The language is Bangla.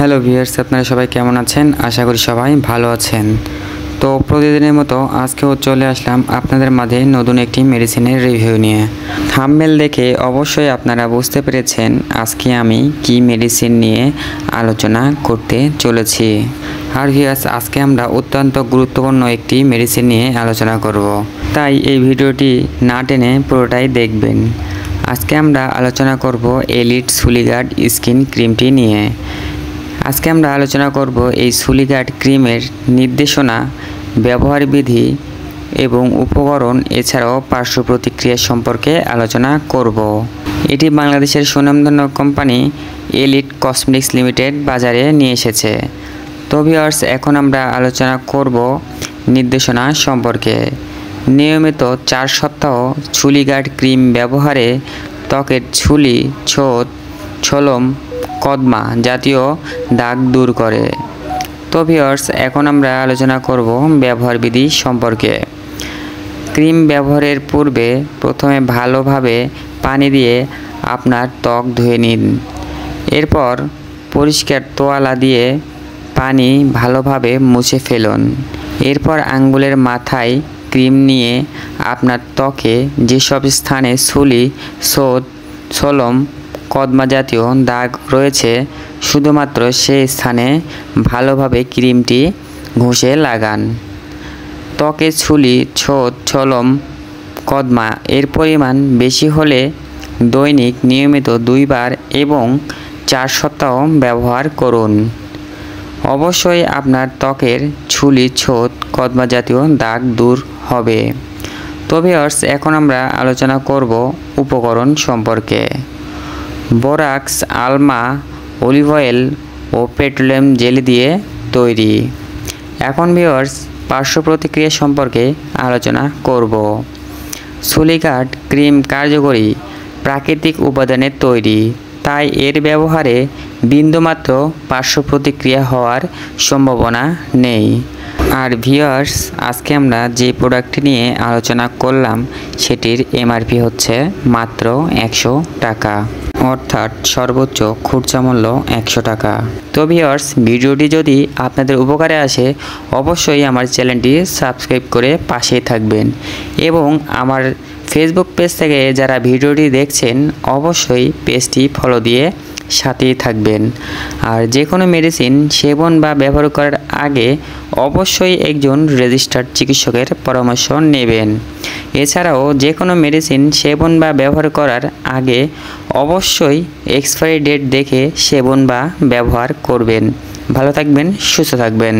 হ্যালো ভিউয়ার্স, আপনারা সবাই কেমন আছেন? আশা করি সবাই ভালো আছেন। তো প্রতিদিনের মতো আজকেও চলে আসলাম আপনাদের মাঝে নতুন একটি মেডিসিনের রিভিউ নিয়ে। থাম্বনেল দেখে অবশ্যই আপনারা বুঝতে পেরেছেন আজকে আমি কি মেডিসিন নিয়ে আলোচনা করতে চলেছি। আর ভিউয়ার্স, আজকে আমরা অত্যন্ত গুরুত্বপূর্ণ একটি মেডিসিন নিয়ে আলোচনা করব, তাই এই ভিডিওটি না টেনে পুরোটাই দেখবেন। আজকে আমরা আলোচনা করব এলিট সুলিগার্ড স্কিন ক্রিমটি নিয়ে। আজকে আমরা আলোচনা করব এই সুলিগার্ড ক্রিমের নির্দেশনা, ব্যবহার বিধি এবং উপকরণ, এছাড়াও পার্শ্ব প্রতিক্রিয়া সম্পর্কে আলোচনা করব। এটি বাংলাদেশের সুনামধন্য কোম্পানি এলিট কসমেটিক্স লিমিটেড বাজারে নিয়ে এসেছে। তো ভিউয়ার্স, এখন আমরা আলোচনা করব নির্দেশনা সম্পর্কে। নিয়মিত 4 সপ্তাহ সুলিগার্ড ক্রিম ব্যবহারে ত্বকের ঝুলি, ছোট, ছলম, কদমা জাতীয় দাগ দূর করে। তো ভিউয়ার্স, এখন আমরা আলোচনা করব ব্যবহার বিধি সম্পর্কে। ক্রিম ব্যবহারের পূর্বে প্রথমে ভালোভাবে পানি দিয়ে আপনার ত্বক ধুয়ে নিন। এরপর পরিষ্কার তোয়ালা দিয়ে পানি ভালোভাবে মুছে ফেলুন। এরপর আঙ্গুলের মাথায় ক্রিম নিয়ে আপনার ত্বকে যেসব স্থানে ছুলি, ছোট, ছলম, কদমা জাতীয় দাগ রয়েছে শুধুমাত্র সেই স্থানে ভালোভাবে ক্রিমটি ঘষে লাগান। ত্বকে ছুলি, ছোট, ছলম, কদমা এর পরিমাণ বেশি হলে দৈনিক নিয়মিত 2 বার এবং 4 সপ্তাহ ব্যবহার করুন। অবশ্যই আপনার ত্বকের ছুলি, ছোট, কদমা জাতীয় দাগ দূর হবে। তো ভিউয়ার্স, এখন আমরা আলোচনা করব উপকরণ সম্পর্কে। বোরাক্স, আলমা, অলিভ অয়েল ও পেট্রোলিয়াম জেলি দিয়ে তৈরি। এখন ভিউয়ার্স, পার্শ্ব প্রতিক্রিয়া সম্পর্কে আলোচনা করব। সুলিগার্ড ক্রিম কার্যকরী প্রাকৃতিক উপাদানের তৈরি, তাই এর ব্যবহারে বিন্দুমাত্র পার্শ্ব প্রতিক্রিয়া হওয়ার সম্ভাবনা নেই। আর ভিউয়ার্স, আজকে আমরা যে প্রোডাক্টটি নিয়ে আলোচনা করলাম সেটির এমআরপি হচ্ছে মাত্র 100 টাকা, অর্থাৎ সর্বোচ্চ খুচরা মূল্য 100 টাকা। তো ভিউয়ার্স, ভিডিওটি যদি আপনাদের উপকারে আসে অবশ্যই আমার চ্যানেলটি সাবস্ক্রাইব করে পাশেই থাকবেন এবং আমার ফেসবুক পেজ থেকে যারা ভিডিওটি দেখছেন অবশ্যই পেজটি ফলো দিয়ে সাথেই থাকবেন। আর যে কোনো মেডিসিন সেবন বা ব্যবহার করার আগে অবশ্যই একজন রেজিস্টার্ড চিকিৎসকের পরামর্শ নেবেন। এছাড়াও যে কোনো মেডিসিন সেবন বা ব্যবহার করার আগে অবশ্যই এক্সপায়ারি ডেট দেখে সেবন বা ব্যবহার করবেন। ভালো থাকবেন, সুস্থ থাকবেন।